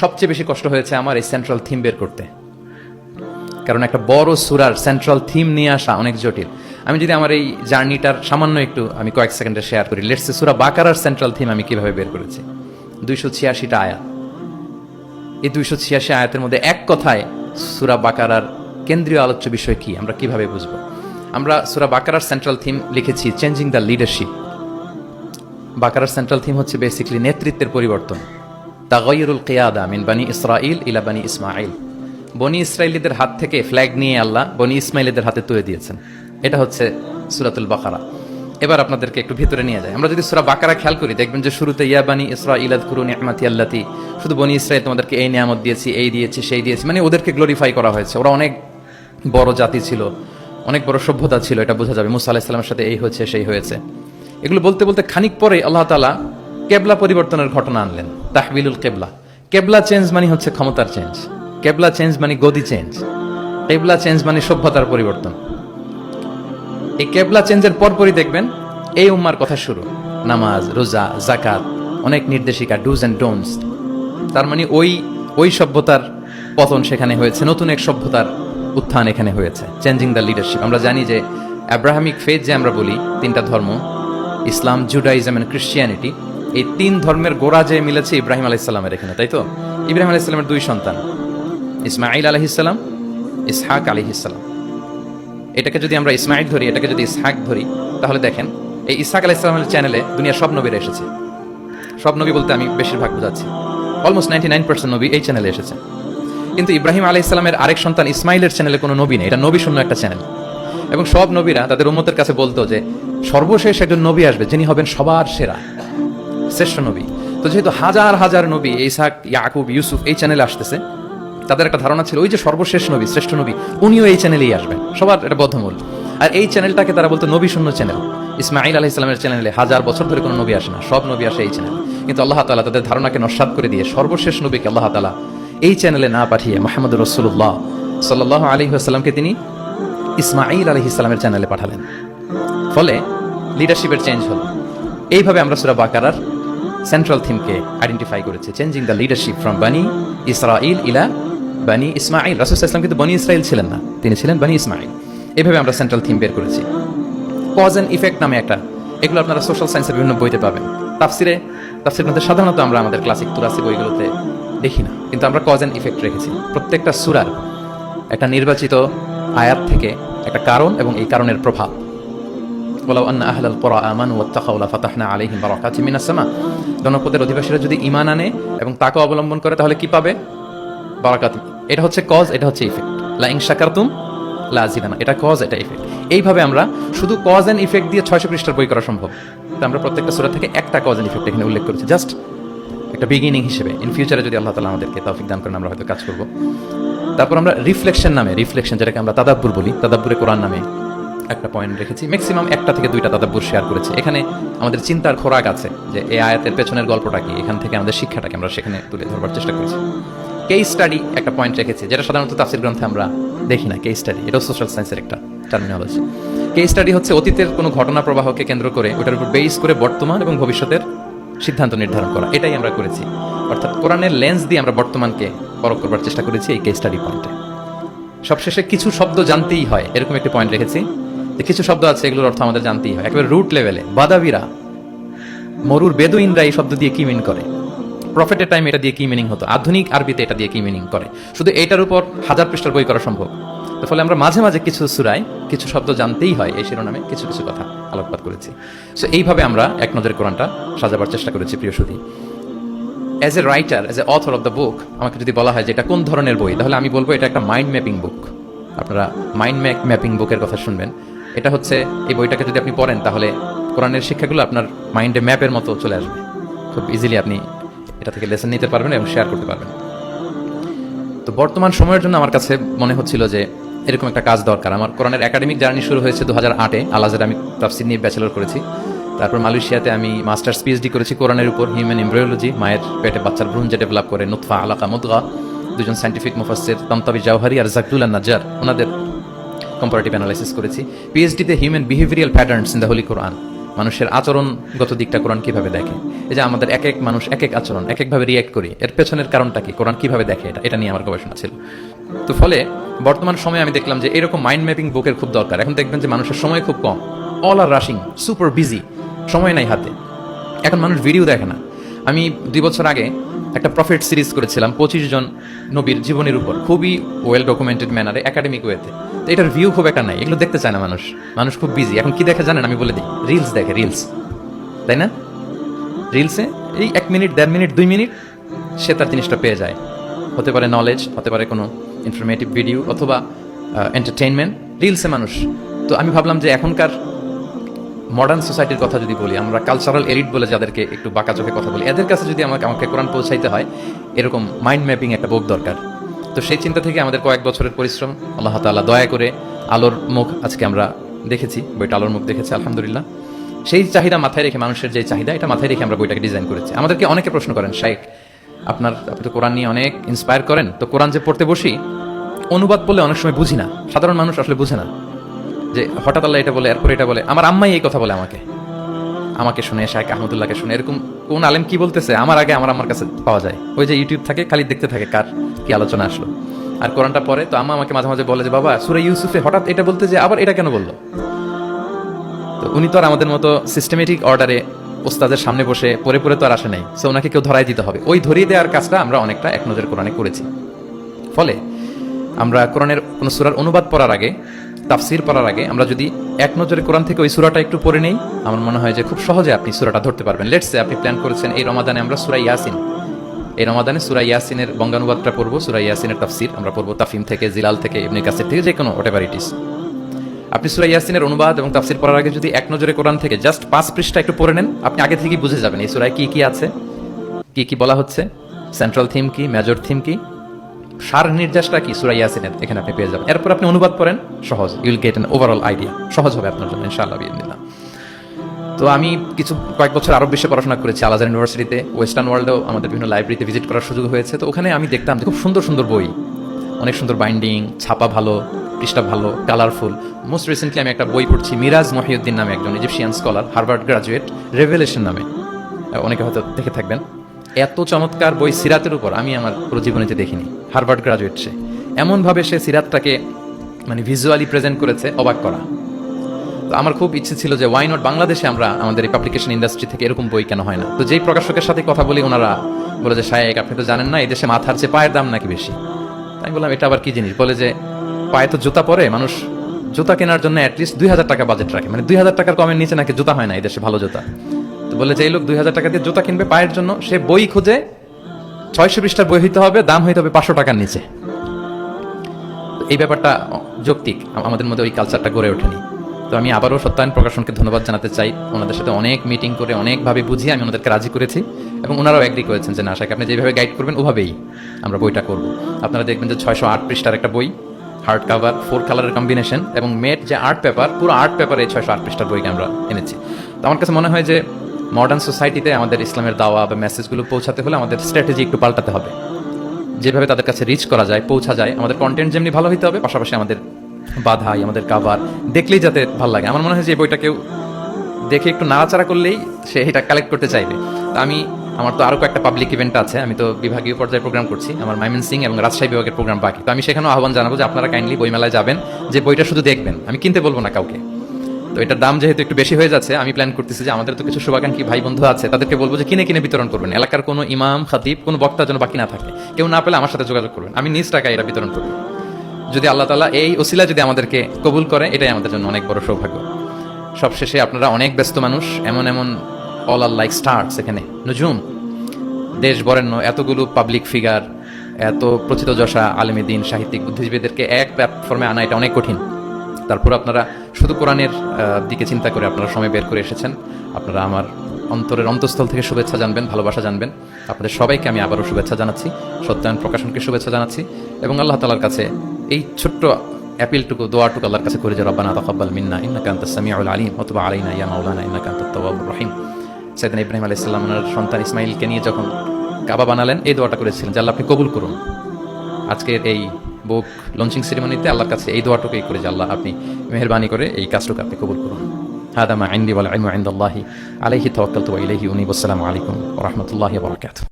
সবচেয়ে বেশি কষ্ট হয়েছে আমার এই সেন্ট্রাল থিম বের করতে, কারণ একটা বড় সূরার সেন্ট্রাল থিম নিয়ে আসা অনেক জটিল। আমি যদি আমার এই জার্নিটার সামান্য একটু আমি কয়েক সেকেন্ডে শেয়ার করি। লেটস সে সূরা বাকারার সেন্ট্রাল থিম আমি কিভাবে বের করেছি। 286টা আয়াত, এই 286 আয়াতের মধ্যে এক কথায় সূরা বাকারার কেন্দ্রীয় আলোচ্য বিষয় কি আমরা কিভাবে বুঝবো। আমরা সূরা বাকারার সেন্ট্রাল থিম লিখেছি চেঞ্জিং দ্য লিডারশিপ। বাকারার সেন্ট্রাল থিম হচ্ছে বেসিক্যালি নেতৃত্বের পরিবর্তন। তাগায়ুরুল কিয়াদা মিন বানি ইসরাইল ইলা বানি ইসমাইল। বনি ইসরাইলীদের হাত থেকে ফ্ল্যাগ নিয়ে আল্লাহ বনি ইসমাইলীদের হাতে তুলে দিয়েছেন। এটা হচ্ছে সূরাতুল বাকারা। এবার আপনাদেরকে একটু ভিতরে নিয়ে যায়। আমরা যদি সূরা বাকারা খেয়াল করি দেখবেন যে শুরুতে ইয়া বানি ইসরাইল আযকুরু নি'মাতি আল্লাতি, শুধু বনি ইসরাইল তোমাদেরকে এই নিয়ামত দিয়েছি, এই দিয়েছি, সেই দিয়েছি, মানে ওদেরকে গ্লোরিফাই করা হয়েছে। ওরা অনেক বড় জাতি ছিল, অনেক বড় সভ্যতা ছিল, এটা বোঝা যাবে। মুসা আলাইহিস সালামের সাথে এই হয়েছে সেই হয়েছে। এগুলো বলতে বলতে খানিক পরে আল্লাহ তাআলা কেবলা পরিবর্তনের ঘটনা আনলেন। তাহবিলুল কেবলা। কেবলা চেঞ্জ মানে হচ্ছে ক্ষমতার চেঞ্জ, কেবলা চেঞ্জ মানে গদি চেঞ্জ, কেবলা চেঞ্জ মানে সভ্যতার পরিবর্তন। এই কেবলা চেঞ্জের পরপরই দেখবেন এই উম্মার কথা শুরু। নামাজ, রোজা, যাকাত, অনেক নির্দেশিকা, ডুজ অ্যান্ড ডোন্টস। তার মানে ওই সভ্যতার পতন সেখানে হয়েছে, নতুন এক সভ্যতার উত্থান এখানে হয়েছে। Changing the leadership. আমরা জানি যে অ্যাব্রাহামিক ফেথ যে আমরা বলি, তিনটা ধর্ম, ইসলাম, জুডাইজম এন্ড ক্রিশ্চিয়ানিটি, এই তিন ধর্মের গোড়া যে মিলেছে ইব্রাহিম আলাইহিস সালামের এখানে, তাই তো? ইব্রাহিম আলাইহিস সালামের দুই সন্তান, ইসমাঈল আলাইহিস সালাম, ইসহাক আলাইহিস সালাম। এটাকে যদি আমরা ইসমাঈল ধরি, এটাকে যদি ইসহাক ধরি, তাহলে দেখেন এই ইসহাক আলাইহিস সালামের চ্যানেলে দুনিয়ার সব নবীরা এসেছে। সব নবী বলতে আমি বেশিরভাগ বোঝাচ্ছি, অলমোস্ট 99% নবী এই চ্যানেলে এসেছে। কিন্তু ইব্রাহিম আলাইহিস সালামের আরেক সন্তান ইসমাইলের চ্যানেলে কোনো নবী নেই। এটা নবী শূন্য একটা চ্যানেল। এবং সব নবীরা তাদের উম্মতের কাছে বলতো যে সর্বশেষ একজন নবী আসবে যিনি হবেন সবার সেরা, শ্রেষ্ঠ নবী। তো যেহেতু হাজার হাজার নবী ইসহাক, ইয়াকুব, ইউসুফ এই চ্যানেলে আসতেছে, তাদের একটা ধারণা ছিল ওই যে সর্বশেষ নবী, শ্রেষ্ঠ নবী, উনিও এই চ্যানেলেই আসবেন। সবার এটা বদ্ধমূল। আর এই চ্যানেলটাকে তারা বলতো নবী শূন্য চ্যানেল। ইসমাঈল আলাইহিস সালামের চ্যানেলে হাজার বছর ধরে কোনো নবী আসে না, সব নবী আসে এই চ্যানেলে। কিন্তু আল্লাহ তাআলা তাদের ধারণাকে নস্যাৎ করে দিয়ে সর্বশেষ নবীকে আল্লাহ তাআলা এই চ্যানেলে না পাঠিয়ে মুহাম্মদুর রাসূলুল্লাহ সাল্লাল্লাহু আলাইহি ওয়াসাল্লামকে তিনি ইসমাঈল আলাইহিস সালামের চ্যানেলে পাঠালেন। ফলে লিডারশিপের চেঞ্জ হলো। এইভাবে আমরা সূরা বাকারার সেন্ট্রাল থিমকে আইডেন্টিফাই করেছি, চেঞ্জিং দ্য লিডারশিপ ফ্রম বানি ইসরাইল ইলা বানি ইসমাঈল। রাসূল সাল্লাল্লাহু আলাইহি ওয়াসাল্লাম কিন্তু বনি ইসরাইল ছিলেন না, তিনি ছিলেন বানি ইসমাঈল। এইভাবে আমরা সেন্ট্রাল থিম বের করেছি। কজ অ্যান্ড ইফেক্ট নামে একটা, এগুলো আপনারা সোশ্যাল সায়েন্সের বিভিন্ন বইতে পাবেন। তাফসির মধ্যে সাধারণত আমরা আমাদের ক্লাসিক তুরাসি বইগুলোতে দেখি না, কিন্তু আমরা কজ অ্যান্ড ইফেক্ট রেখেছি। প্রত্যেকটা সূরার একটা নির্বাচিত আয়াত থেকে একটা কারণ এবং এই কারণের প্রভাব। ওয়ালাউ আন্না আহলাল কুরা আমানু ওয়াত্তাকাউ লাফাতাহনা আলাইহিম বারাকাতিম মিনাস সামা। জনপদের অধিবাসীরা যদি ঈমান আনে এবং তাকে অবলম্বন করে তাহলে কি পাবে? বারাকাত। এটা হচ্ছে কজ, এটা হচ্ছে ইফেক্ট। লা ইন শাকারতুম লা আযিদানা, এটা কজ, এটা ইফেক্ট। এইভাবে আমরা শুধু কজ এন্ড ইফেক্ট দিয়ে 600 পৃষ্ঠার বই করা সম্ভব। তো আমরা প্রত্যেকটা সূরা থেকে একটা কজ এন্ড ইফেক্ট এখানে উল্লেখ করেছি, জাস্ট একটা বিগিনিং হিসেবে। ইন ফিউচারে যদি আল্লাহ তাআলা আমাদেরকে তৌফিক দান করেন আমরা হয়তো কাজ করব। তারপর আমরা রিফ্লেকশন নামে, রিফ্লেকশন যেটাকে আমরা তাদাব্বুর বলি, তাদাব্বুরে কোরআন নামে একটা পয়েন্ট রেখেছি। ম্যাক্সিমাম 1টা থেকে 2টা তাদাব্বুর শেয়ার করেছি। এখানে আমাদের চিন্তার খোরাক আছে যে এই আয়াতের পেছনের গল্পটা কি, এখান থেকে আমাদের শিক্ষাটাকে আমরা সেখানে তুলে ধরবার চেষ্টা করেছি। কেস স্টাডি একটা পয়েন্ট রেখেছি, যেটা সাধারণত তাফসীর গ্রন্থে আমরা দেখি না। কেস স্টাডি এটাও সোশ্যাল সায়েন্সের একটা টার্মিনোলজি। কেস স্টাডি হচ্ছে অতীতের কোনো ঘটনা প্রবাহকে কেন্দ্র করে ওটার উপর বেস করে বর্তমান এবং ভবিষ্যতের সিদ্ধান্ত নির্ধারণ করা, এটাই আমরা করেছি। অর্থাৎ কোরআনের লেন্স দিয়ে আমরা বর্তমানকে পরখ করবার চেষ্টা করেছি এই কেস স্টাডি পয়েন্টে। সবশেষে কিছু শব্দ জানতেই হয়, এরকম একটি পয়েন্ট রেখেছি যে কিছু শব্দ আছে এগুলোর অর্থ আমাদের জানতেই হয়। একেবারে রুট লেভেলে বাদাবিরা, মরুর বেদুইনরা এই শব্দ দিয়ে কি মিন করে, প্রফেটের টাইম এটা দিয়ে কি মিনিং হতো, আধুনিক আরবিতে এটা দিয়ে কি মিনিং করে, শুধু এইটার উপর 1000 পৃষ্ঠার বই করা সম্ভব। তো ফলে আমরা মাঝে মাঝে কিছু সূরায় কিছু শব্দ জানতেই হয় এই শিরোনামে কিছু কিছু কথা আলোকপাত করেছি। সো এইভাবে আমরা এক নজরে কোরআনটা সাজাবার চেষ্টা করেছি। প্রিয় সুধী, as a writer, as a author of the book, আমাকে যদি বলা হয় যে এটা কোন ধরনের বই, তাহলে আমি বলবো এটা একটা মাইন্ড ম্যাপিং বুক। আপনারা মাইন্ড ম্যাপিং বুকের কথা শুনবেন। এটা হচ্ছে এই বইটাকে যদি আপনি পড়েন তাহলে কোরআনের শিক্ষাগুলো আপনার মাইন্ডে ম্যাপের মতো চলে আসবে। খুব ইজিলি আপনি এটা থেকে লেসন নিতে পারবেন এবং শেয়ার করতে পারবেন। তো বর্তমান সময়ের জন্য আমার কাছে মনে হচ্ছিল যে এরকম একটা কাজ দরকার। আমার কোরআনের একাডেমিক জার্নি শুরু হয়েছে 2008-এ। আল আজহারে আমি তাফসীর নিয়ে ব্যাচেলর করেছি। তারপর মালয়েশিয়াতে আমি মাস্টার্স পিএইচডি করেছি কোরআনের উপর, হিউম্যান এমব্রায়োলজি। মায়ের পেটে বাচ্চার ভ্রূণ যে ডেভেলপ করে, নুতফা, আলাকা, মুদগা, দুজন সায়েন্টিফিক মুফাসসির তানতাবি জাওহারি আর জাকদুল্লাহ নাজ্জার, ওনাদের কম্পারেটিভ অ্যানালাইসিস করেছি। পিএইচডিতে human behavioral patterns in the holy Quran, মানুষের আচরণগত দিকটা কোরআন কিভাবে দেখে। এই যে আমাদের এক এক মানুষ এক এক আচরণ এক একভাবে রিয়্যাক্ট করি, এর পেছনের কারণটা কি, কোরআন কিভাবে দেখে, এটা নিয়ে আমার গবেষণা ছিল। তো ফলে বর্তমান সময়ে আমি দেখলাম যে এরকম মাইন্ড ম্যাপিং বুকের খুব দরকার। এখন দেখবেন যে মানুষের সময় খুব কম, all are rushing, super busy, সময় নাই হাতে। এখন মানুষ ভিডিও দেখে না। আমি 2 বছর আগে একটা প্রফিট সিরিজ করেছিলাম 25 জন নবীর জীবনের উপর, খুবই ওয়েল ডকুমেন্টেড ম্যানারে, একাডেমিক ওয়েতে। তো এটার ভিউ খুব একটা নাই, এগুলো দেখতে চায় না মানুষ। মানুষ খুব বিজি। এখন কি দেখে জানেন? আমি বলে দিই, রিলস দেখে, রিলস, তাই না? রিলসে এই 1 মিনিট, 1.5 মিনিট, 2 মিনিট সে তার জিনিসটা পেয়ে যায়। হতে পারে নলেজ, হতে পারে কোনো ইনফরমেটিভ ভিডিও, অথবা এন্টারটেইনমেন্ট, রিলসে মানুষ। তো আমি ভাবলাম যে এখনকার মডার্ন সোসাইটির কথা যদি বলি, আমরা কালচারাল এলিট বলে যাদেরকে একটু বাঁকা চোখে কথা বলি, এদের কাছে যদি আমাকে কোরআন পৌঁছাইতে হয়, এরকম মাইন্ড ম্যাপিং একটা বুক দরকার। তো সেই চিন্তা থেকে আমাদের কয়েক বছরের পরিশ্রম, আল্লাহ তাআলা দয়া করে আলোর মুখ আজকে আমরা দেখেছি, বইটা আলোর মুখ দেখেছি আলহামদুলিল্লাহ। সেই চাহিদা মাথায় রেখে, মানুষের যে চাহিদা, এটা মাথায় রেখে আমরা বইটাকে ডিজাইন করেছি। আমাদেরকে অনেকে প্রশ্ন করেন, শাইখ আপনি তো কোরআন নিয়ে অনেক ইন্সপায়ার করেন, তো কোরআন যে পড়তে বসি, অনুবাদ বললে অনেক সময় বুঝি না, সাধারণ মানুষ আসলে বুঝে না, যে হঠাৎ আল্লাহ এটা বলে, এরপর এটা বলে। আমার আম্মাই এই কথা বলে আমাকে শুনে, শাইখ আহমদুল্লাহকে শুনে, এরকম কোন আলেম কি বলতেছে আমার আগে আমার কাছে পাওয়া যায়। ওই যে ইউটিউব থাকে, খালি দেখতে থাকে কার কি আলোচনা আসলো, আর কোরআনটা পড়ে। তো আম্মা আমাকে মাঝে মাঝে বলে যে, বাবা সূরা ইউসুফে হঠাৎ এটা বলতে যে আবার এটা কেন বললো? তো উনি তো আর আমাদের মতো সিস্টেমেটিক অর্ডারে ওস্তাদের সামনে বসে পড়ে পড়ে তো আর আসে নাই, সো ওনাকে কেউ ধরাই দিতে হবে। ওই ধরিয়ে দেওয়ার কাজটা আমরা অনেকটা এক নজর কোরআনে করেছি। ফলে আমরা কোরআনের কোনো সূরার অনুবাদ পড়ার আগে, তাফসির পড়ার আগে, আমরা যদি এক নজরে কোরআন থেকে ওই সূরাটা একটু পড়ে নেই, আমার মনে হয় যে খুব সহজে আপনি সূরাটা ধরতে পারবেন। লেটস সে আপনি প্ল্যান করেছেন এই রমাদানে আমরা সূরা ইয়াসিন, এই রমাদানে সূরা ইয়াসিনের বঙ্গানুবাদটা পড়বো, সূরা ইয়াসিনের তাফসির আমরা পড়বো তাফিম থেকে, জিলাল থেকে, ইবনে কাসির থেকে, যে কোনো হোয়াটএভার ইট ইজ। আপনি সূরা ইয়াসিনের অনুবাদ এবং তাফসির পড়ার আগে যদি এক নজরে কোরআন থেকে জাস্ট 5 পৃষ্ঠা একটু পড়ে নেন, আপনি আগে থেকেই বুঝে যাবেন এই সূরায় কি কি আছে, কি কি বলা হচ্ছে, সেন্ট্রাল থিম কি, মেজর থিম কি, সার নির্দেশটা কি সূরা ইয়াসিনের, এখানে আপনি পেয়ে যাবেন। এরপর আপনি অনুবাদ পড়েন, সহজ, you will get an overall idea, সহজ হবে আপনার জন্য ইনশাআল্লাহ বিইذنিল্লাহ। তো আমি কয়েক বছর আরব বিশ্বে পড়াশোনা করেছি, আল আজহার ইউনিভার্সিটিতে, ওয়েস্টার্ন ওয়ার্ল্ডেও আমাদের বিভিন্ন লাইব্রেরিতে ভিজিট করার সুযোগ হয়েছে। তো ওখানে আমি দেখতাম যে খুব সুন্দর সুন্দর বই, অনেক সুন্দর বাইন্ডিং, ছাপা ভালো, পৃষ্ঠা ভালো, কালারফুল। মোস্ট রিসেন্টলি আমি একটা বই পড়ছি, মিরাজ মহিউদ্দিন নামে একজন Egyptian scholar, Harvard graduate, revelation নামে, অনেকে হয়তো দেখে থাকবেন। এত চমৎকার বই সিরাতের উপর আমি আমার পুরো জীবনেতে দেখিনি। হার্ভার্ড গ্রাজুয়েট, সে এমনভাবে সে সিরাতটাকে মানে ভিজুয়ালি প্রেজেন্ট করেছে, অবাক করা। তো আমার খুব ইচ্ছে ছিল যে ওয়াই নট বাংলাদেশে আমরা আমাদের এই পাবলিকেশন ইন্ডাস্ট্রি থেকে এরকম বই কেন হয় না। তো যেই প্রকাশকের সাথে কথা বলি, ওনারা বলে যে, শায়েক আপনি তো জানেন না, এই দেশে মাথার চেয়ে পায়ের দাম নাকি বেশি। আমি বললাম এটা আবার কি জিনিস? বলে যে পায়ে তো জুতা পরে, মানুষ জুতা কেনার জন্য অ্যাটলিস্ট 2000 টাকা বাজেট রাখে, মানে 2000 টাকার কমের নিচে নাকি জুতা হয় না এই দেশে, ভালো জুতা। তো বলে যে এই লোক 2000 টাকা দিয়ে জুতা কিনবে পায়ের জন্য, সে বই খুঁজে 600 পৃষ্ঠার বই হইতে হবে, দাম হইতে হবে 500 টাকার নিচে। এই ব্যাপারটা যৌক্তিক, আমাদের মধ্যে ওই কালচারটা গড়ে ওঠেনি। তো আমি আবারও সত্যায়ন প্রকাশনকে ধন্যবাদ জানাতে চাই। ওনাদের সাথে অনেক মিটিং করে, অনেকভাবে বুঝিয়ে আমি ওনাদেরকে রাজি করেছি, এবং ওনারাও এগ্রি করেছেন যে না শাইখ আপনি যেভাবে গাইড করবেন ওভাবেই আমরা বইটা করব। আপনারা দেখবেন যে 608 পৃষ্ঠার একটা বই, হার্ড কাভার, 4 কালারের কম্বিনেশন, এবং মেট যে আর্ট পেপার, পুরো আর্ট পেপারে 608 পৃষ্ঠার বইকে আমরা এনেছি। তো আমার কাছে মনে হয় যে মডার্ন সোসাইটিতে আমাদের ইসলামের দাওয়া বা মেসেজগুলো পৌঁছাতে হলে আমাদের স্ট্র্যাটেজি একটু পাল্টাতে হবে। যেভাবে তাদের কাছে রিচ করা যায়, পৌঁছা যায়, আমাদের কন্টেন্ট যেমনি ভালো হইতে হবে, পাশাপাশি আমাদের বাধাই, আমাদের কাভার দেখলেই যাতে ভালো লাগে। আমার মনে হয় যে এই বইটা কেউ দেখে একটু নাড়াচাড়া করলেই সে এটা কালেক্ট করতে চাইবে। তা আমার তো আরও কয়েকটা পাবলিক ইভেন্ট আছে, আমি তো বিভাগীয় পর্যায়ে প্রোগ্রাম করছি, আমার ময়মনসিংহ এবং রাজশাহী বিভাগের প্রোগ্রাম বাকি। তো আমি সেখানেও আহ্বান জানাবো যে আপনারা কাইন্ডলি বইমেলায় যাবেন, যে বইটা শুধু দেখবেন, আমি কিনতে বলবো না কাউকে। তো এটার দাম যেহেতু একটু বেশি হয়ে যাচ্ছে, আমি প্ল্যান করতেছি যে আমাদের তো কিছু শুভাকাঙ্ক্ষী ভাই বন্ধু আছে, তাদেরকে বলবো যে কিনে কিনে বিতরণ করবেন। এলাকার কোনো ইমাম, খাতিব, কোনো বক্তা যেন বাকি না থাকে, কেউ না পেলে আমার সাথে যোগাযোগ করবেন, আমি নিজ টাকায় এটা বিতরণ করব। যদি আল্লাহ তাআলা এই ওসিলা যদি আমাদেরকে কবুল করে, এটাই আমাদের জন্য অনেক বড় সৌভাগ্য। সবশেষে আপনারা অনেক ব্যস্ত মানুষ, এমন অল আর লাইক স্টার্স, এখানে নজুম, দেশ বরেণ্য এতগুলো পাবলিক ফিগার, এত প্রথিতযশা আলেমে দ্বীন, সাহিত্যিক, বুদ্ধিজীবীদেরকে এক প্ল্যাটফর্মে আনা এটা অনেক কঠিন। তারপর আপনারা শুধু কোরআনের দিকে চিন্তা করে আপনারা সময় বের করে এসেছেন। আপনারা আমার অন্তরের অন্তঃস্থল থেকে শুভেচ্ছা জানবেন, ভালোবাসা জানবেন। আপনাদের সবাইকে আমি আবারও শুভেচ্ছা জানাচ্ছি, সত্যায়ন প্রকাশনকে শুভেচ্ছা জানাচ্ছি, এবং আল্লাহ তাআলার কাছে এই ছোট্ট অ্যাপিলটুকু, দোয়াটুকু আল্লাহর কাছে করে যে রব্বানা তাকাব্বাল মিন্না ইন্নাকা আনতাস সামিউল আলিম ওয়া তুব আলাইনা ইয়া মাওলানা ইন্নাকা আনতাত তাওয়াবুর রহিম। সাইয়েদনা ইব্রাহিম আলাইহিস সালাম ওনার সন্তান ইসমাঈলকে নিয়ে যখন কাবা বানালেন, এই দোয়াটা করেছিলেন যে আল্লাহ আপনি কবুল করুন। আজকের এই বুক লঞ্চিং সেরিমনিতে আল্লাহর কাছে এই দোয়াটুকুই করে যে আল্লাহ আপনি মেহেরবানি করে এই কাজটুকু আপনি কবুল করুন। হাদা মা ইনদি ওয়াল ইলমু ইনদাল্লাহি আলাইহি তাওয়াক্কালতু ওয়া ইলাইহি উনীব। আসসালামু আলাইকুম ওয়া রাহমাতুল্লাহি ওয়া বারাকাতুহু।